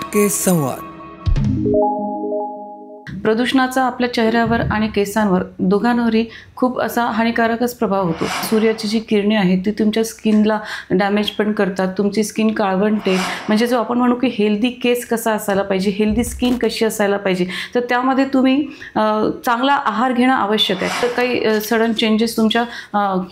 हटके संवाद. प्रदूषणाचा आपल्या चेहऱ्यावर आणि केसांवर दोघांवरही खूप असा हानिकारकच प्रभाव होतो. सूर्याची जी किरणे आहेत ती तुमच्या स्किनला डॅमेज पण करतात, तुमची स्किन काळवंटे. म्हणजे जो आपण म्हणू की हेल्दी केस कसा असायला पाहिजे, हेल्दी स्किन कशी असायला पाहिजे, तर त्यामध्ये तुम्ही चांगला आहार घेणं आवश्यक आहे. तर काही सडन चेंजेस तुमच्या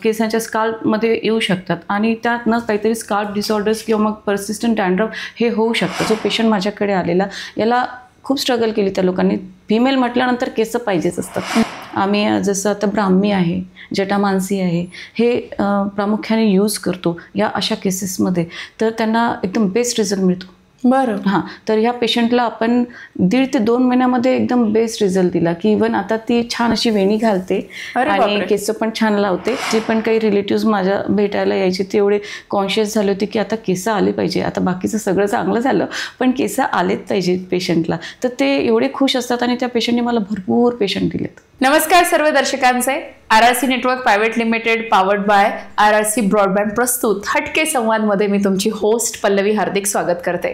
केसांच्या स्काल्पमध्ये येऊ शकतात आणि त्यातनं काहीतरी स्काल्प डिसऑर्डर्स किंवा मग पर्सिस्टंट डॅन्ड्रफ हे होऊ शकतं. जो पेशंट माझ्याकडे आलेला, याला खूप स्ट्रगल केली त्या लोकांनी. फिमेल म्हटल्यानंतर केस पाहिजेच असतात. आम्ही जसं आता ब्राह्मी आहे, जटामांसी आहे, हे प्रामुख्याने यूज करतो या अशा केसेसमध्ये. तर त्यांना एकदम बेस्ट रिझल्ट मिळतो. बरं. हां, तर ह्या पेशंटला आपण 1.5 ते 2 महिन्यामध्ये एकदम बेस्ट रिझल्ट दिला की इवन आता ती छान अशी वेणी घालते आणि केस पण छान लावते. जे पण काही रिलेटिव्स माझ्या भेटायला यायचे ते एवढे कॉन्शियस झाले होते की आता केस आले पाहिजे. आता बाकीचं सगळं चांगलं झालं पण केस आलेच पाहिजे पेशंटला. तर ते एवढे खुश असतात आणि त्या पेशंटने मला भरपूर पेशंट दिलेत. नमस्कार सर्व दर्शकांचे. RRC network private limited powered by RRC broadband प्रस्तुत हटके संवादमध्ये मी तुमची होस्ट पल्लवी हार्दिक स्वागत करते.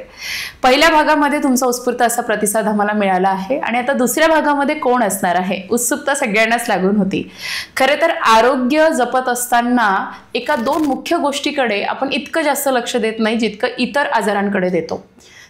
पहिल्या भागामध्ये तुमचा उत्स्फूर्त असा प्रतिसाद आम्हाला मिळाला आहे आणि आता दुसऱ्या भागामध्ये कोण असणार आहे, उत्सुकता सगळ्यांनाच लागून होती. खरे तर आरोग्य जपत असताना एका 2 मुख्य गोष्टीकडे आपण इतकं जास्त लक्ष देत नाही जितकं इतर आजारांकडे देतो.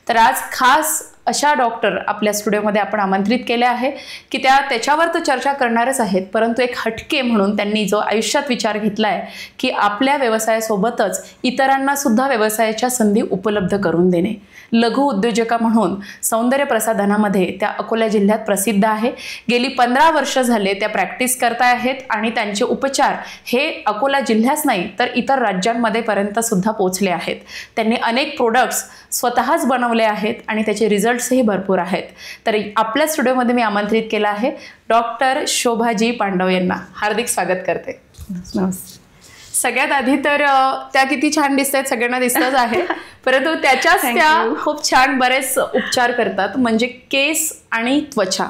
तर आज खास अशा डॉक्टर आपल्या स्टुडिओमध्ये आपण आमंत्रित केले आहे की त्याच्यावर तर चर्चा करणारच आहेत, परंतु एक हटके म्हणून त्यांनी जो आयुष्यात विचार घेतला आहे की आपल्या व्यवसायासोबतच इतरांना सुद्धा व्यवसायाच्या संधी उपलब्ध करून देणे. लघु उद्योजका म्हणून सौंदर्य प्रसाधनामध्ये त्या अकोला जिल्ह्यात प्रसिद्ध आहे. गेली 15 वर्ष झाले त्या प्रॅक्टिस करता आहेत आणि त्यांचे उपचार हे अकोला जिल्ह्याच नाही तर इतर राज्यांमध्ये पर्यंत सुद्धा पोहोचले आहेत. त्यांनी अनेक प्रोडक्ट्स स्वतःच बनवले आहेत आणि त्याचे रिझल्ट्सही भरपूर आहेत. तर आपल्या स्टुडिओमध्ये मी आमंत्रित केलं आहे डॉक्टर शोभाजी पांडव यांना. हार्दिक स्वागत करते. नमस्ते. सगळ्यात आधी तर त्या किती छान दिसत आहेत सगळ्यांना दिसतच आहे, परंतु त्याच्याच त्या खूप छान बरेच उपचार करतात. म्हणजे केस आणि त्वचा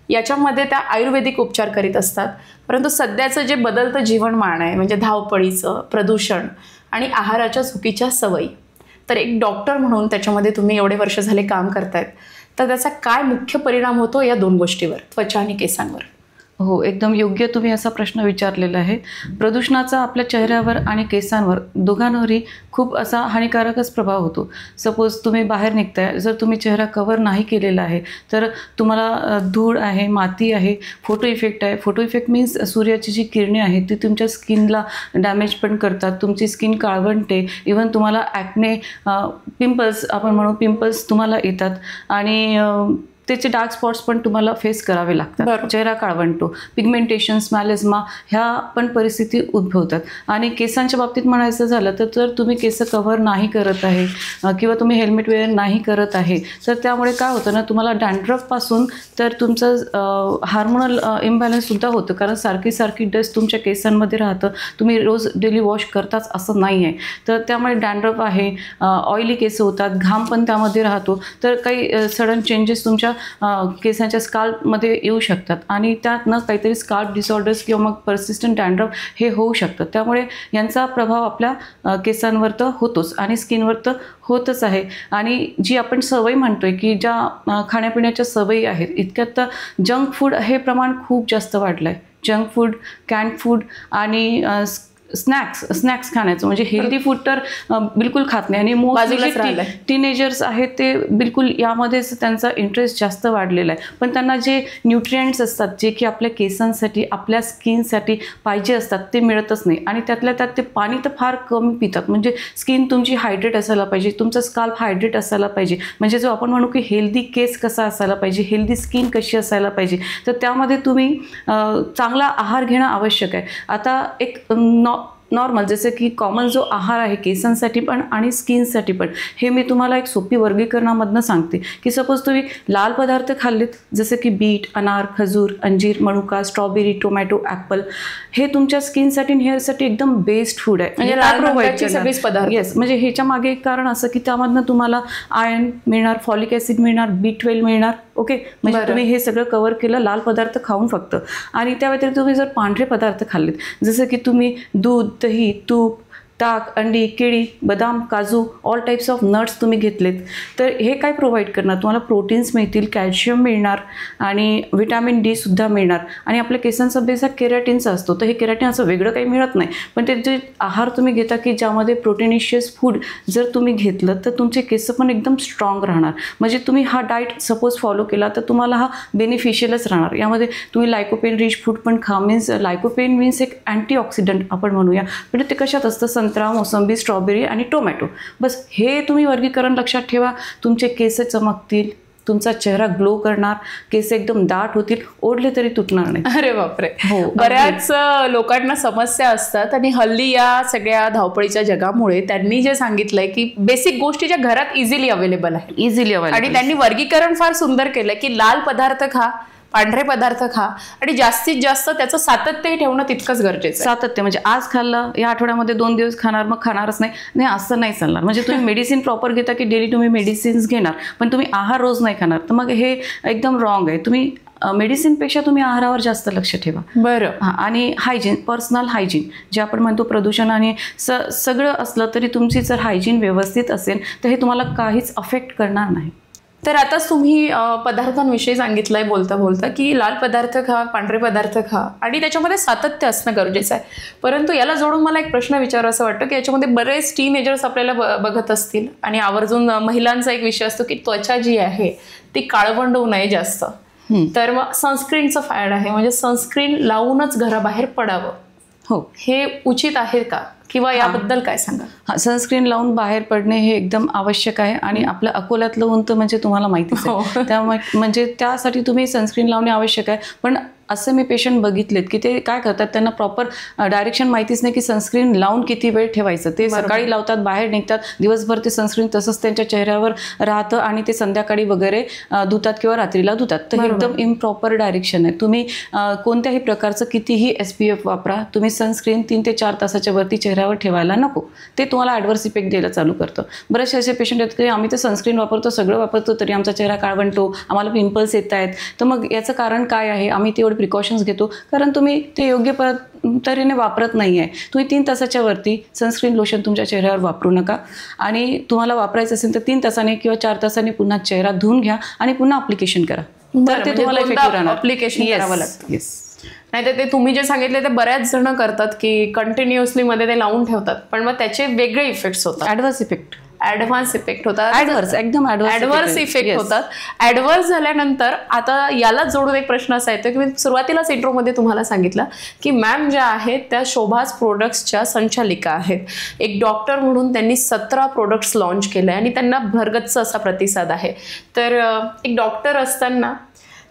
याच्यामध्ये त्या आयुर्वेदिक उपचार करीत असतात. परंतु सध्याचं जे बदलतं जीवनमान आहे, म्हणजे धावपळीचं, प्रदूषण आणि आहाराच्या चुकीच्या सवयी, तर एक डॉक्टर म्हणून त्याच्यामध्ये तुम्ही एवढे वर्ष झाले काम करतायत, तर त्याचा काय मुख्य परिणाम होतो या 2 गोष्टीवर, त्वचा आणि केसांवर? हो, एकदम योग्य तुम्ही असा प्रश्न विचारलेला आहे. प्रदूषणाचा आपल्या चेहऱ्यावर आणि केसांवर दोघांवरही खूप असा हानिकारकच प्रभाव होतो. सपोज तुम्ही बाहेर निघताय, जर तुम्ही चेहरा कवर नाही केलेला आहे तर तुम्हाला धूळ आहे, माती आहे, फोटो इफेक्ट आहे. फोटो इफेक्ट मीन्स सूर्याची जी किरणे आहेत ती तुमच्या स्किनला डॅमेज पण करतात, तुमची स्किन काळवंटे. इवन तुम्हाला ॲक्ने, पिंपल्स, आपण म्हणू पिंपल्स तुम्हाला येतात आणि त्याचे डार्क स्पॉट्स पण तुम्हाला फेस करावे लागतात. चेहरा काळवंटो, पिगमेंटेशन्स, मॅलेझमा ह्या पण परिस्थिती उद्भवतात. आणि केसांच्या बाबतीत म्हणायचं झालं तर जर तुम्ही केस कव्हर नाही करत आहे किंवा तुम्ही हेल्मेट वेअर नाही करत आहे तर त्यामुळे काय होतं ना, तुम्हाला डॅन्ड्रफपासून तर तुमचं हार्मोनल इम्बॅलन्ससुद्धा होतं. कारण सारखी डस्ट तुमच्या केसांमध्ये राहतं. तुम्ही रोज डेली वॉश करताच असं नाही आहे. तर त्यामुळे डॅन्ड्रफ आहे, ऑइली केस होतात, घाम पण त्यामध्ये राहतो. तर काही सडन चेंजेस तुमच्या केसांच्या स्काल्पमध्ये येऊ शकतात आणि त्यातनं काहीतरी स्काल्प डिसऑर्डर्स किंवा मग पर्सिस्टंट डॅन्ड्रफ हे होऊ शकतं. त्यामुळे यांचा प्रभाव आपल्या केसांवर तर होतोच आणि स्किनवर तर होतच आहे. आणि जी आपण सवय म्हणतोय की ज्या खाण्यापिण्याच्या सवयी आहेत, इतक्यात तर जंक फूड हे प्रमाण खूप जास्त वाढलं आहे. जंक फूड, कॅन्ड फूड आणि स्नॅक्स खाण्याचं, म्हणजे हेल्दी फूड तर बिलकुल खात नाही. आणि मोस्टली टीनेजर्स आहेत ते बिलकुल यामध्येच त्यांचा इंटरेस्ट जास्त वाढलेला आहे. पण त्यांना जे न्यूट्रिएंट्स असतात जे की आपल्या केसांसाठी, आपल्या स्किनसाठी पाहिजे असतात ते मिळतच नाही. आणि त्यातल्या त्यात ते पाणी तर फार कमी पितात. म्हणजे स्किन तुमची हायड्रेट असायला पाहिजे, तुमचा स्काल्प हायड्रेट असायला पाहिजे. म्हणजे जो आपण म्हणू की हेल्दी केस कसा असायला पाहिजे, हेल्दी स्किन कशी असायला पाहिजे, तर त्यामध्ये तुम्ही चांगला आहार घेणं आवश्यक आहे. आता एक नॉर्मल जसं की कॉमन जो आहार आहे केसांसाठी पण आणि स्किनसाठी पण, हे मी तुम्हाला एक सोपी वर्गीकरणामधनं सांगते. की सपोज तुम्ही लाल पदार्थ खाल्लेत जसे की बीट, अनार, खजूर, अंजीर, मनुका, स्ट्रॉबेरी, टोमॅटो, ॲपल, हे तुमच्या स्किनसाठी आणि हेअरसाठी एकदम बेस्ट फूड आहे. सगळेच पदार्थ. येस, म्हणजे ह्याच्या मागे एक कारण असं की त्यामधनं तुम्हाला आयर्न मिळणार, फॉलिक ॲसिड मिळणार, B12 मिळणार. ओके, म्हणजे तुम्ही हे सगळं कव्हर केलं लाल पदार्थ खाऊन फक्त. आणि त्या व्यतिरिक्त तुम्ही जर पांढरे पदार्थ खाल्लेत जसं की तुम्ही दूध, दही, तूप, ताक, अंडी, केळी, बदाम, काजू, ऑल टाईप्स ऑफ नट्स तुम्ही घेतलेत तर हे काय प्रोव्हाइड करणार, तुम्हाला प्रोटीन्स मिळतील, कॅल्शियम मिळणार आणि व्हिटॅमिन डी सुद्धा मिळणार. आणि आपल्या केसांचा बेस हा केरॅटिनचा असतो, तर हे केरॅटिन असं वेगळं काही मिळत नाही, पण ते जे आहार तुम्ही घेता की ज्यामध्ये प्रोटीनिशियस फूड जर तुम्ही घेतलं तर तुमचे केस पण एकदम स्ट्रॉंग राहणार. म्हणजे तुम्ही हा डाएट सपोज फॉलो केला तर तुम्हाला हा बेनिफिशियलच राहणार. यामध्ये तुम्ही लायकोपेन रिच फूड पण खा. मीन्स लायकोपेन मीन्स एक अँटीऑक्सिडंट आपण म्हणूया, पण ते कशात असतं, संत्रा, मोसंबी, स्ट्रॉबेरी आणि टोमॅटो. बस हे तुम्ही वर्गीकरण लक्षात ठेवा. तुमचे केस चमकतील, तुमचा चेहरा ग्लो करणार, केस एकदम दाट होतील, ओढले तरी तुटणार नाही. अरे बापरे. हो, बऱ्याच लोकांना समस्या असतात आणि हल्ली या सगळ्या धावपळीच्या जगामुळे त्यांनी जे सांगितलंय की बेसिक गोष्टी ज्या घरात इझिली अवेलेबल आहे, इझिली अवेलेबल, आणि त्यांनी वर्गीकरण फार सुंदर केलंय की लाल पदार्थ खा, पांढरे पदार्थ खा, आणि जास्तीत जास्त त्याचं सातत्यही ठेवणं तितकंच गरजेचं आहे. सातत्य म्हणजे आज खाल्लं, या आठवड्यामध्ये 2 दिवस खाणार, मग खाणारच नाही, असं नाही चालणार. म्हणजे तुम्ही मेडिसिन प्रॉपर घेता की डेली तुम्ही मेडिसिन्स घेणार पण तुम्ही आहार रोज नाही खाणार, तर मग हे एकदम रॉंग आहे. तुम्ही मेडिसिनपेक्षा तुम्ही आहारावर जास्त लक्ष ठेवा. बरं. हां, आणि हायजीन, पर्सनल हायजीन जे आपण म्हणतो, प्रदूषण आणि सगळं असलं तरी तुमची जर हायजीन व्यवस्थित असेल तर हे तुम्हाला काहीच अफेक्ट करणार नाही. तर आताच तुम्ही पदार्थांविषयी सांगितलंय बोलता बोलता की लाल पदार्थ खा, पांढरे पदार्थ खा, आणि त्याच्यामध्ये सातत्य असणं गरजेचं आहे. परंतु याला जोडून मला एक प्रश्न विचारावा असं वाटतं की याच्यामध्ये बरेच टीनेजर्स आपल्याला बघत असतील, आणि आवर्जून महिलांचा एक विषय असतो की त्वचा जी आहे ती काळवंड होऊ नये जास्त, तर मग सनस्क्रीनचं फॅड आहे, म्हणजे सनस्क्रीन लावूनच घराबाहेर पडावं. हो, हे उचित आहे का, किंवा याबद्दल काय सांगा? हां, सनस्क्रीन लावून बाहेर पडणे हे एकदम आवश्यक आहे. आणि आपलं अकोल्यातलं ऊन तर म्हणजे तुम्हाला माहितीच आहे, त्यामुळे म्हणजे त्यासाठी तुम्ही सनस्क्रीन लावणे आवश्यक आहे. पण असं मी पेशंट बघितलेत की ते काय करतात, त्यांना प्रॉपर डायरेक्शन माहितीच नाही की सनस्क्रीन लावून किती वेळ ठेवायचं. ते सकाळी लावतात, बाहेर निघतात, दिवसभर ते सनस्क्रीन तसंच त्यांच्या चेहऱ्यावर राहतं आणि ते संध्याकाळी वगैरे धुतात किंवा रात्रीला धुतात. तर एकदम इम्प्रॉपर डायरेक्शन आहे. तुम्ही कोणत्याही प्रकारचं कितीही SPF वापरा, तुम्ही सनस्क्रीन 3 ते 4 तासाच्या वरती चेहऱ्यावर ठेवायला नको. ते तुम्हाला ॲडव्हर्स इफेक्ट द्यायला चालू करतं. बरेचसे असे पेशंट आहेत की आम्ही तर सनस्क्रीन वापरतो, सगळं वापरतो, तरी आमचा चेहरा काळवंटो, आम्हाला पिंपल्स येत आहेत. तर मग याचं कारण काय आहे? आम्ही तेवढे प्रिकॉशन्स घेतो कारण तुम्ही ते योग्य तऱ्हेने वापरत नाही आहे. तुम्ही 3 तासाच्या वरती सनस्क्रीन लोशन तुमच्या चेहऱ्यावर वापरू नका. आणि तुम्हाला वापरायचं असेल तर 3 तासाने किंवा 4 तासाने पुन्हा चेहरा धुवून घ्या आणि पुन्हा ॲप्लिकेशन करा, तर ते तुम्हाला इफेक्टिव्ह राहणार. ॲप्लिकेशन करावं लागतं. नाही तर ते तुम्ही जे सांगितले ते बऱ्याच जण करतात की कंटिन्युअसली मध्ये ते लावून ठेवतात, पण मग त्याचे वेगळे इफेक्ट्स होतात. ॲडव्हर्स इफेक्ट होतात, ॲडव्हर्स इफेक्ट होतात. ॲडव्हर्स झाल्यानंतर आता याला जोडून एक प्रश्न असा येतो की मी सुरुवातीलाच इंट्रोमध्ये तुम्हाला सांगितलं की मॅम ज्या आहेत त्या शोभाज प्रोडक्ट्सच्या संचालिका आहेत. एक डॉक्टर म्हणून त्यांनी 17 प्रोडक्ट्स लॉन्च केले आणि त्यांना भरगच्च असा प्रतिसाद आहे. तर एक डॉक्टर असताना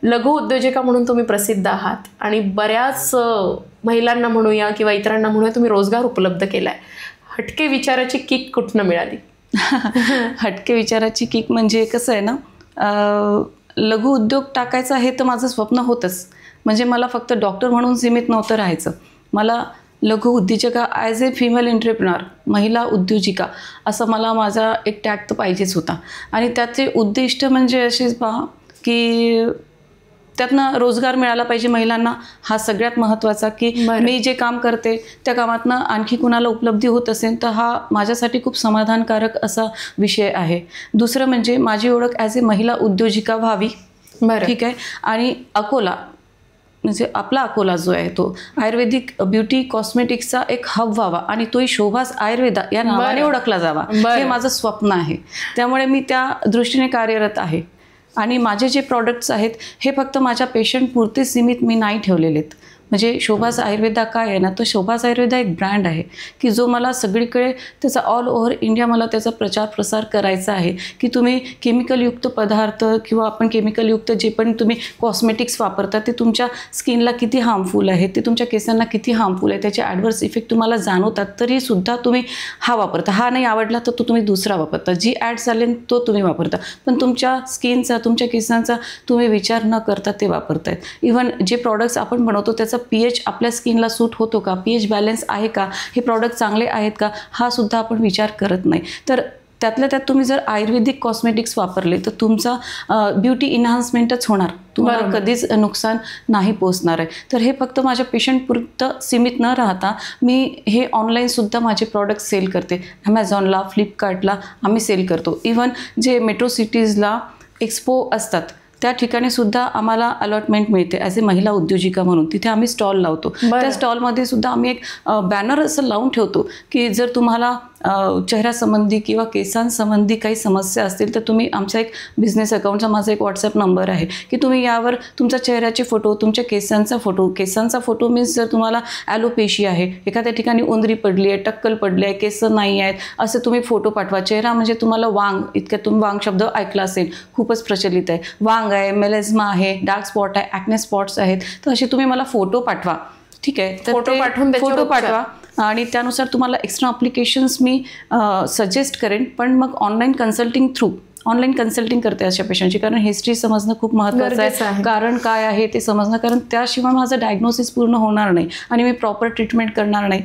लघु उद्योजिका म्हणून तुम्ही प्रसिद्ध आहात आणि बऱ्याच महिलांना म्हणूया किंवा इतरांना म्हणूया तुम्ही रोजगार उपलब्ध केलाय. हटके विचाराची किक कुठनं मिळाली? हटके विचाराची किक म्हणजे कसं आहे ना, लघु उद्योग टाकायचा हे तर माझं स्वप्न होतंच. म्हणजे मला फक्त डॉक्टर म्हणून सीमित नव्हतं राहायचं. मला लघु उद्योजिका ॲज ए फिमेल एंटरप्रेन्युअर, महिला उद्योजिका, असं मला माझा एक टॅग तर पाहिजेच होता. आणि त्याचे उद्दिष्ट म्हणजे असेच पहा की त्यातनं रोजगार मिळाला पाहिजे महिलांना, हा सगळ्यात महत्त्वाचा. की मी जे काम करते त्या कामातनं आणखी कुणाला उपलब्धी होत असेल तर हा माझ्यासाठी खूप समाधानकारक असा विषय आहे. दुसरं म्हणजे माझी ओळख ॲज ए महिला उद्योजिका व्हावी. ठीक आहे. आणि अकोला म्हणजे आपला अकोला जो आहे तो आयुर्वेदिक ब्युटी कॉस्मेटिक्सचा एक हब व्हावा आणि तोही शोभाज आयुर्वेदा या नावाने ओळखला जावा, हे माझं स्वप्न आहे. त्यामुळे मी त्या दृष्टीने कार्यरत आहे. आणि माझे जे प्रॉडक्ट्स आहेत हे फक्त माझ्या पेशंटपुरते सीमित मी नाही ठेवलेले आहेत. म्हणजे शोभाज आयुर्वेदा काय आहे ना, तर शोभाज आयुर्वेदा एक ब्रँड आहे की जो मला सगळीकडे त्याचा ऑल ओव्हर इंडिया मला त्याचा प्रचार प्रसार करायचा आहे. की तुम्ही केमिकलयुक्त पदार्थ किंवा आपण केमिकलयुक्त जे पण तुम्ही कॉस्मेटिक्स वापरता ते तुमच्या स्किनला किती हार्मफुल आहे, ते तुमच्या केसांना किती हार्मफुल आहे, त्याचे ॲडव्हर्स इफेक्ट तुम्हाला जाणवतात, तरीसुद्धा तुम्ही हा वापरता. हा नाही आवडला तर तो तुम्ही दुसरा वापरता, जी ॲड झाले तो तुम्ही वापरता, पण तुमच्या स्किनचा तुमच्या केसांचा तुम्ही विचार न करता ते वापरतायत. इव्हन जे प्रॉडक्ट्स आपण बनवतो त्याचा pH आपल्या स्किनला सूट होतो का, pH बॅलन्स आहे का, हे प्रॉडक्ट चांगले आहेत का, हा सुद्धा आपण विचार करत नाही. तर त्यातल्या त्यात तुम्ही जर आयुर्वेदिक कॉस्मेटिक्स वापरले तर तुमचा ब्युटी इन्हान्समेंटच होणार, तुम्हाला कधीच नुकसान नाही पोचणार आहे. तर हे फक्त माझ्या पेशंटपुरतं सीमित न राहता मी हे ऑनलाईनसुद्धा माझे प्रॉडक्ट सेल करते. ॲमेझॉनला, फ्लिपकार्टला आम्ही सेल करतो. इवन जे मेट्रो सिटीजला एक्सपो असतात त्या ठिकाणी सुद्धा आम्हाला अलॉटमेंट मिळते ॲज ए महिला उद्योजिका म्हणून. तिथे आम्ही स्टॉल लावतो. त्या स्टॉलमध्ये सुद्धा आम्ही एक बॅनर असं लावून ठेवतो की जर तुम्हाला चेहऱ्यासंबंधी किंवा केसांसंबंधी काही समस्या असतील तर तुम्ही आमचा एक बिझनेस अकाउंटचा माझा एक व्हॉट्सअप नंबर आहे की तुम्ही यावर तुमच्या चेहऱ्याचे फोटो, तुमच्या केसांचा फोटो मीन्स जर तुम्हाला ॲलोपेशी आहे, एखाद्या ठिकाणी उंदरी पडली आहे, टक्कल पडली आहे, केस नाही आहेत, असे तुम्ही फोटो पाठवा. चेहरा म्हणजे तुम्हाला वांग, इतक्यात तुम्ही वांग शब्द ऐकला असेल, खूपच प्रचलित आहे. वांग आहे, मेलेझमा आहे, डार्क स्पॉट आहे, ॲक्ने स्पॉट्स आहेत, तर असे तुम्ही मला फोटो पाठवा. ठीक आहे, तर फोटो पाठवा आणि त्यानुसार तुम्हाला एक्स्ट्रा ॲप्लिकेशन्स मी सजेस्ट करेन. पण मग ऑनलाईन कन्सल्टिंग करते अशा पेशंटची, कारण हिस्ट्री समजणं खूप महत्त्वाचं आहे. कारण काय आहे ते समजणं, कारण त्याशिवाय माझं डायग्नोसिस पूर्ण होणार नाही आणि मी प्रॉपर ट्रीटमेंट करणार नाही.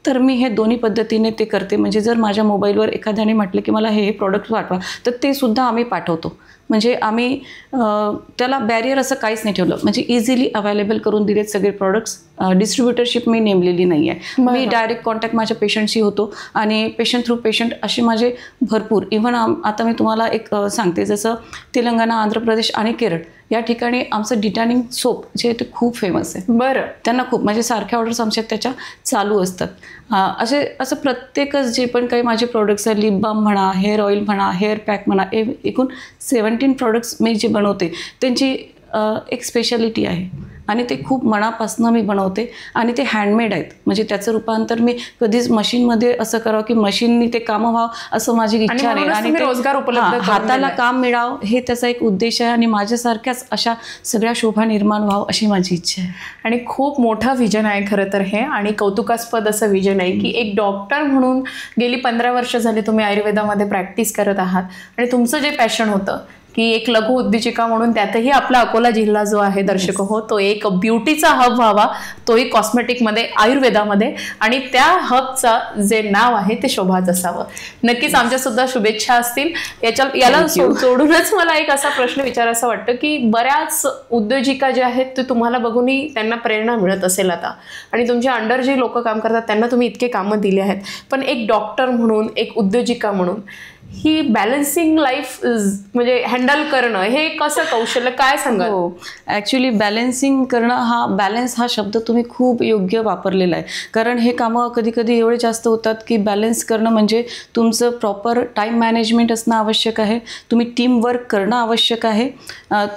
तर मी हे दोन्ही पद्धतीने ते करते. म्हणजे जर माझ्या मोबाईलवर एखाद्याने म्हटलं की मला हे प्रॉडक्ट पाठवा तर ते सुद्धा आम्ही पाठवतो. म्हणजे आम्ही त्याला बॅरियर असं काहीच नाही ठेवलं, म्हणजे इझिली अवेलेबल करून दिलेत सगळे प्रॉडक्ट्स. डिस्ट्रीब्युटरशिप मी नेमलेली नाही आहे. मी डायरेक्ट कॉन्टॅक्ट माझ्या पेशंटशी होतो आणि पेशंट थ्रू पेशंट असे माझे भरपूर. इव्हन आता मी तुम्हाला एक सांगते, जसं तेलंगणा, आंध्र प्रदेश आणि केरळ या ठिकाणी आमचं डिटॅनिंग सोप जे आहे ते खूप फेमस आहे. त्यांना खूप म्हणजे सारख्या ऑर्डर्स आमच्या त्याच्या चालू असतात. असं प्रत्येकच जे पण काही माझे प्रोडक्ट्स आहे, लिप बाम म्हणा, हेअर ऑइल म्हणा, हेअर पॅक म्हणा, एकूण 17 प्रोडक्ट्स मी जे बनवते त्यांची एक स्पेशालिटी आहे आणि ते खूप मनापासून मी बनवते आणि ते हँडमेड आहेत. म्हणजे त्याचं रूपांतर मी कधीच मशीनमध्ये असं करावं की मशीननी ते कामं व्हावं असं माझी इच्छा नाही. आणि रोजगार उपलब्ध, हाताला काम मिळावं हे त्याचा एक उद्देश आहे आणि माझ्यासारख्याच अशा सगळ्या शोभा निर्माण व्हावं अशी माझी इच्छा आहे. आणि खूप मोठं विजन आहे खरं तर हे, आणि कौतुकास्पद असं विजन आहे की एक डॉक्टर म्हणून गेली 15 वर्ष झाली तुम्ही आयुर्वेदामध्ये प्रॅक्टिस करत आहात आणि तुमचं जे पॅशन होतं की एक लघु उद्योजिका म्हणून त्यातही आपला अकोला जिल्हा जो आहे दर्शक हो, तो एक ब्युटीचा हब व्हावा, तोही कॉस्मेटिकमध्ये, आयुर्वेदामध्ये, आणि त्या हबचं जे नाव आहे ते शोभाच असावं. नक्कीच आमच्या सुद्धा शुभेच्छा असतील. याला सोडूनच मला एक असा प्रश्न विचारायचा वाटतं की बऱ्याच उद्योजिका ज्या आहेत ते तुम्हाला बघूनही त्यांना प्रेरणा मिळत असेल आता, आणि तुमच्या अंडर जे लोक काम करतात त्यांना तुम्ही इतके कामं दिली आहेत, पण एक डॉक्टर म्हणून, एक उद्योजिका म्हणून ही बॅलन्सिंग लाईफ म्हणजे हँडल करणं हे कसं कौशल्य, काय सांगाल? हो, ॲक्च्युली बॅलन्सिंग करणं, बॅलन्स हा शब्द तुम्ही खूप योग्य वापरलेला आहे. कारण हे कामं कधी कधी एवढे जास्त होतात की बॅलन्स करणं म्हणजे तुमचं प्रॉपर टाईम मॅनेजमेंट असणं आवश्यक आहे, तुम्ही टीमवर्क करणं आवश्यक आहे.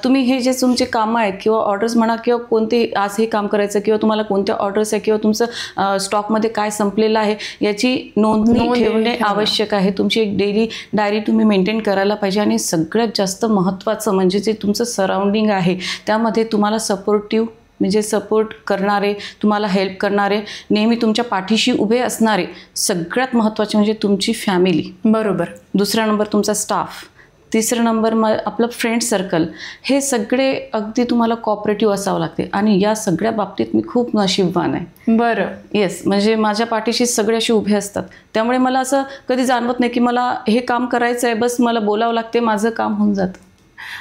तुम्ही हे जे तुमचे कामं आहेत किंवा ऑर्डर्स म्हणा, किंवा कोणते आज हे काम करायचं किंवा तुम्हाला कोणत्या ऑर्डर्स आहे किंवा तुमचं स्टॉकमध्ये काय संपलेलं आहे याची नोंदणी ठेवणे आवश्यक आहे. तुमची एक डेली डायरी तुम्ही मेंटेन करायला पाहिजे. आणि सगळ्यात जास्त महत्त्वाचं म्हणजे जे तुमचं सराउंडिंग आहे त्यामध्ये तुम्हाला सपोर्टिव्ह, म्हणजे सपोर्ट करणारे, तुम्हाला हेल्प करणारे, नेहमी तुमच्या पाठीशी उभे असणारे, सगळ्यात महत्त्वाचे म्हणजे तुमची फॅमिली. बरोबर. दुसरा नंबर तुमचा स्टाफ. तिसरा नंबर आपलं फ्रेंड सर्कल. हे सगळे अगदी तुम्हाला कॉपरेटिव्ह असावं लागते आणि या सगळ्या बाबतीत मी खूप नशीबवान आहे. बरं. येस, म्हणजे माझ्या पाठीशी सगळे असे उभे असतात. त्यामुळे मला असं कधी जाणवत नाही की मला हे काम करायचं आहे, बस मला बोलावं लागते, माझं काम होऊन जातं.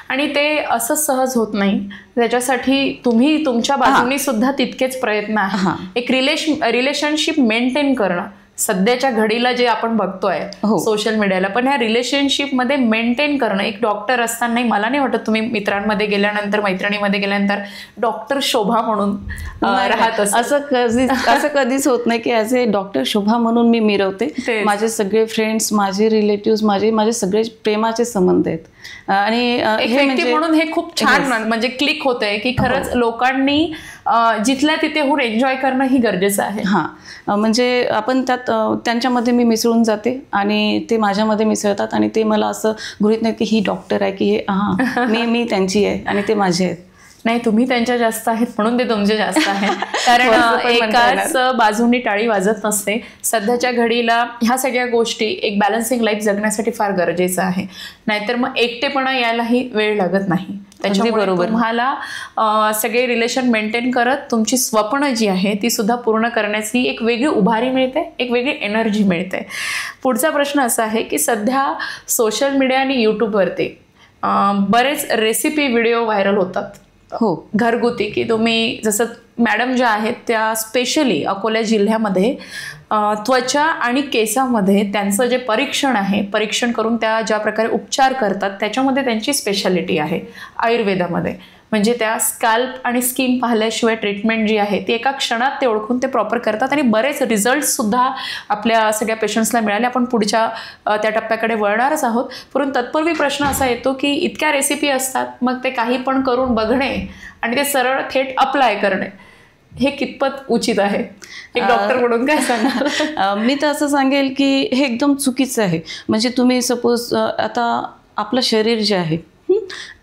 आणि ते असं सहज होत नाही, त्याच्यासाठी तुम्ही तुमच्या बाजूने सुद्धा तितकेच प्रयत्न आहे. एक रिलेशनशिप मेंटेन करणं सध्याच्या घडीला जे आपण बघतोय सोशल मीडियाला, पण ह्या रिलेशनशिपमध्ये मेंटेन करणं एक डॉक्टर असतानाही मला नाही वाटत तुम्ही मित्रांमध्ये गेल्यानंतर, मैत्रिणीमध्ये गेल्यानंतर डॉक्टर शोभा म्हणून राहत असं कधीच होत नाही की ॲज ए डॉक्टर शोभा म्हणून मी मिरवते. माझे सगळे फ्रेंड्स, माझे रिलेटिव्स, माझे सगळे प्रेमाचे संबंध आहेत. आणि एक व्यक्ती म्हणून हे खूप छान म्हणजे क्लिक होतंय की खरंच लोकांनी जिथल्या तिथे होऊन एन्जॉय करणं ही गरजेचं आहे. म्हणजे आपण त्यांच्यामध्ये मी मिसळून जाते आणि ते माझ्यामध्ये मिसळतात आणि ते मला असं गृहीत नाही की ही डॉक्टर आहे की हे मी त्यांची आहे आणि ते माझे आहेत. नाही, तुम्ही त्यांच्या जास्त आहेत म्हणून ते तुमचे जास्त आहेत. कारण एकाच बाजूनी टाळी वाजत नसते. सध्याच्या घडीला ह्या सगळ्या गोष्टी एक बॅलन्सिंग लाईफ जगण्यासाठी फार गरजेचं आहे. नाहीतर मग एकटेपणा यायलाही वेळ लागत नाही. त्याच्यामुळे बरोबर. तुम्हाला सगळे रिलेशन मेंटेन करत तुमची स्वप्न जी आहे ती सुद्धा पूर्ण करण्याची एक वेगळी उभारी मिळते, एक वेगळी एनर्जी मिळते. पुढचा प्रश्न असा आहे की सध्या सोशल मीडिया आणि यूट्यूबवरती बरेच रेसिपी व्हिडिओ व्हायरल होतात. हो, घरगुती, की तुम्ही जसं मॅडम ज्या आहेत त्या स्पेशली अकोला जिल्ह्यामध्ये त्वचा आणि केसामध्ये त्यांचं जे परीक्षण करून त्या ज्या प्रकारे उपचार करतात त्याच्यामध्ये त्यांची स्पेशालिटी आहे आयुर्वेदामध्ये. म्हणजे त्या स्कॅल्प आणि स्किन पाहिल्याशिवाय ट्रीटमेंट जी आहे ती एका क्षणात ते ओळखून ते प्रॉपर करतात आणि बरेच रिझल्टसुद्धा आपल्या सगळ्या पेशंट्सला मिळाले. आपण पुढच्या त्या टप्प्याकडे वळणारच आहोत. परंतु तत्पूर्वी प्रश्न असा येतो की इतक्या रेसिपी असतात, मग ते काही पण करून बघणे आणि ते सरळ थेट अप्लाय करणे हे कितपत उचित आहे? एक डॉक्टर म्हणून काय सांगणार? मी तर असं सांगेल की हे एकदम चुकीचं आहे. म्हणजे तुम्ही सपोज आता आपलं शरीर जे आहे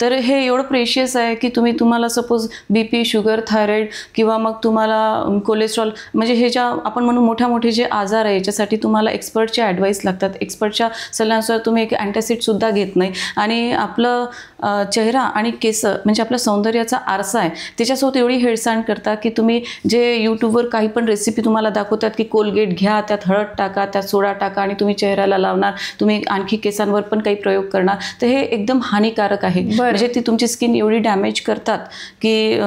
तर हे एवढं प्रेशियस आहे की तुम्हाला सपोज BP, शुगर, थायरॉईड किंवा मग तुम्हाला कोलेस्ट्रॉल, म्हणजे हे ज्या आपण म्हणू मोठे जे आजार आहे याच्यासाठी तुम्हाला एक्सपर्टचे ॲडवाईस लागतात. एक्सपर्टच्या सल्ल्यानुसार तुम्ही एक अँटॅसिडसुद्धा घेत नाही. आणि आपलं चेहरा आणि केस म्हणजे आपल्या सौंदर्याचा आरसा आहे, त्याच्यासोबत एवढी हेळसांड करता की तुम्ही जे यूट्यूबवर काही पण रेसिपी तुम्हाला दाखवतात की कोलगेट घ्या, त्यात हळद टाका, त्यात सोडा टाका आणि तुम्ही चेहऱ्याला लावणार, तुम्ही आणखी केसांवर पण काही प्रयोग करणार, तर हे एकदम हानिकारक आहे. म्हणजे ती तुमची स्किन एवढी डॅमेज करतात की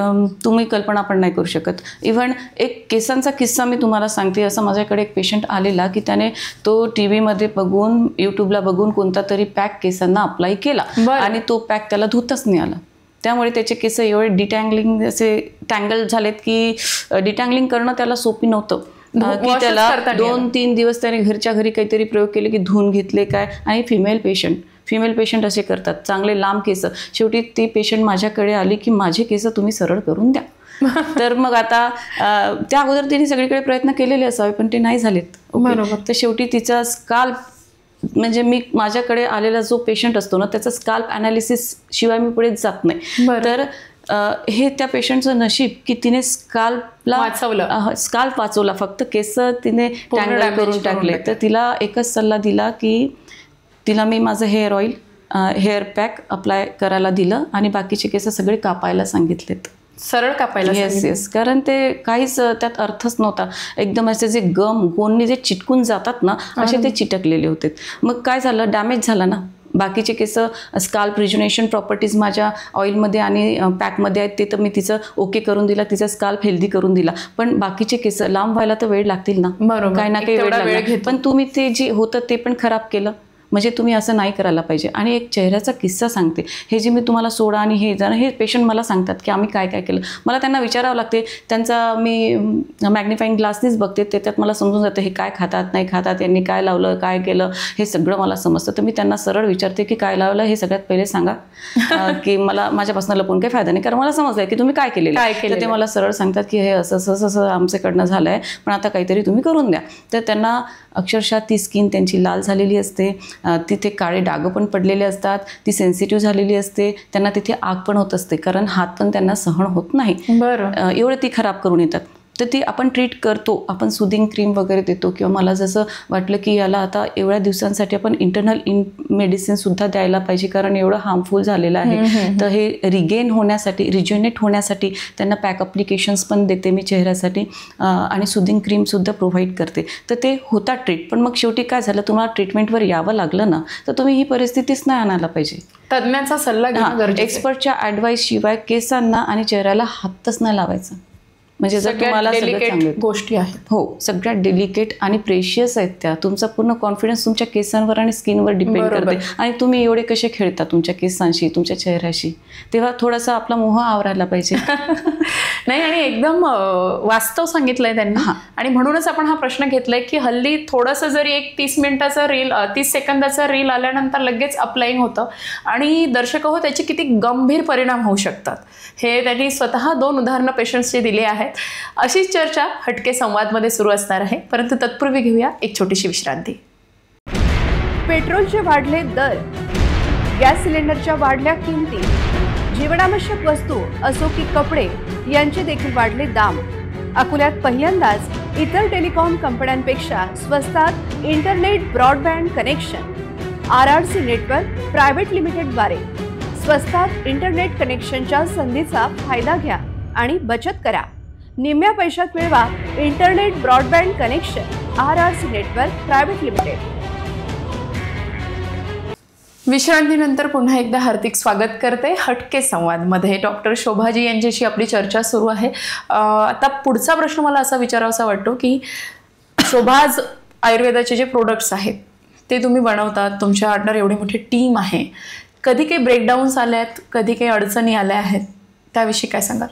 तुम्ही कल्पना पण नाही करू शकत. इव्हन एक केसांचा किस्सा मी तुम्हाला सांगते. असं माझ्याकडे एक पेशंट आलेला की त्याने तो TV मध्ये बघून, यूट्यूबला बघून कोणता तरी पॅक केसांना अप्लाय केला आणि तो पॅक त्याला धुताच नाही आला. त्यामुळे त्याचे केस एवढे डिटँगलिंग असे टँगल झालेत की डिटँगलिंग करणं त्याला सोपी नव्हतं. की त्याला 2-3 दिवस त्याने घरच्या घरी काहीतरी प्रयोग केले की धुवून घेतले काय. आणि फिमेल पेशंट असे करतात, चांगले लांब केस. शेवटी ती पेशंट माझ्याकडे आली की माझे केस तुम्ही सरळ करून द्या. तर मग आता त्या अगोदर तिने सगळीकडे प्रयत्न केलेले असावे पण ते नाही झालेत. बरोबर. तर शेवटी तिचा स्काल्प, म्हणजे माझ्याकडे आलेला जो पेशंट असतो ना त्याचा स्काल्प ॲनालिसिस शिवाय मी पुढे जात नाही. तर हे त्या पेशंटचं नशीब की तिने स्काल्प वाचवला, फक्त केस तिने टँगल करून टाकले. तर तिला एकच सल्ला दिला की तिला मी माझं हेअर पॅक अप्लाय करायला दिलं आणि बाकीचे केस सगळे कापायला सांगितलेत. सरळ कापायला? येस. कारण ते काहीच त्यात अर्थच नव्हता. एकदम असे जे गोंनी जे चिटकून जातात ना असे ते चिटकलेले होते. मग काय झालं, डॅमेज झाला ना. बाकीचे केस स्काल्प रिज्युनेशन प्रॉपर्टीज माझ्या ऑइलमध्ये आणि पॅकमध्ये आहेत, ते तर मी तिचं ओके करून दिला, तिचा स्काल्प हेल्दी करून दिला. पण बाकीचे केस लांब व्हायला तर वेळ लागतील ना. बरोबर. काही ना काही वेळ लागला. पण तुम्ही ते जे होतं ते पण खराब केलं. म्हणजे तुम्ही असं नाही करायला पाहिजे. आणि एक चेहऱ्याचा किस्सा सांगते. हे जे मी तुम्हाला सोडा आणि हे पेशंट मला सांगतात की आम्ही काय काय केलं. मला त्यांना विचारावं लागते. त्यांचा मी मॅग्निफाईंग ग्लासनीच बघते, त्याच्यात मला समजून जातं हे काय खातात नाही खातात, यांनी काय लावलं काय केलं हे सगळं मला समजतं. तर मी त्यांना सरळ विचारते की काय लावलं हे सगळ्यात पहिले सांगा की मला माझ्यापासून लपून काही फायदा नाही, कारण मला समजलं की तुम्ही काय केलेलं. तर ते मला सरळ सांगतात की हे असं आमच्याकडनं झालं आहे, पण आता काहीतरी तुम्ही करून द्या. तर त्यांना अक्षरशः ती स्किन त्यांची लाल झालेली असते, तिथे काळे डाग पण पडलेले असतात, ती सेन्सिटिव्ह झालेली असते, त्यांना तिथे आग पण होत असते, कारण हात पण त्यांना सहन होत नाही. एवढं ती खराब करून येतात. तर ती आपण ट्रीट करतो, आपण सुदिंग क्रीम वगैरे देतो, किंवा मला जसं वाटलं की याला आता एवढ्या दिवसांसाठी आपण इंटरनल मेडिसिनसुद्धा द्यायला पाहिजे, कारण एवढं हार्मफुल झालेलं आहे. तर हे रिज्युनेट होण्यासाठी त्यांना पॅक अप्लिकेशन्स पण देते मी चेहऱ्यासाठी, आणि सुदिंग क्रीमसुद्धा प्रोव्हाइड करते. तर ते होतात ट्रीट. पण मग शेवटी काय झालं, तुम्हाला ट्रीटमेंटवर यावं लागलं ना, तर तुम्ही ही परिस्थितीच नाही आणायला पाहिजे. तज्ञांचा सल्ला घेणं, एक्सपर्टच्या ॲडवाईस शिवाय केसांना आणि चेहऱ्याला हातच नाही लावायचं. म्हणजे जर तुम्हाला गोष्टी आहेत, हो सगळ्यात डेलिकेट आणि प्रेशियस आहेत त्या. तुमचा पूर्ण कॉन्फिडन्स तुमच्या केसांवर आणि स्किनवर डिपेंड करते. आणि तुम्ही एवढे कसे खेळता तुमच्या केसांशी, तुमच्या चेहऱ्याशी, तेव्हा थोडासा आपला मोह आवरायला पाहिजे. नाही, आणि एकदम वास्तव सांगितलंय त्यांनी. आणि म्हणूनच आपण हा प्रश्न घेतलाय की हल्ली थोडंसं जरी एक 30 सेकंदाचा रील आल्यानंतर लगेच अप्लाइंग होतं, आणि दर्शक हो त्याचे किती गंभीर परिणाम होऊ शकतात हे त्यांनी स्वतः 2 उदाहरणं पेशंट्सचे दिले आहेत. अशीच चर्चा हटके संवादमध्ये सुरू असणार आहे, परंतु तत्पूर्वी घेऊया एक छोटीशी विश्रांती. पेट्रोलचे वाढले दर, गॅस सिलेंडरच्या वाढल्या किमती, जीवनावश्यक वस्तू असो की कपडे यांचे देखील वाढले दाम. अकोल्यात पहिल्यांदाच इतर टेलिकॉम कंपन्यांपेक्षा स्वस्तात internet broadband connection RRC network private limited द्वारे स्वस्तात इंटरनेट कनेक्शनच्या संधीचा फायदा घ्या आणि बचत करा. निम्म्या पैशात मिळवा internet broadband connection. RRC network private limited. विश्रांतीनंतर पुन्हा एकदा हार्दिक स्वागत करते हटके संवादमध्ये. डॉक्टर शोभाजी यांच्याशी आपली चर्चा सुरू आहे. आता पुढचा प्रश्न मला असा विचारावासा वाटतो की शोभाज आयुर्वेदाचे जे प्रोडक्ट्स आहेत ते तुम्ही बनवतात, तुमच्या अंडर एवढी मोठी टीम आहे, कधी काही ब्रेकडाऊन्स आल्यात, कधी काही अडचणी आल्या आहेत, त्याविषयी काय सांगाल?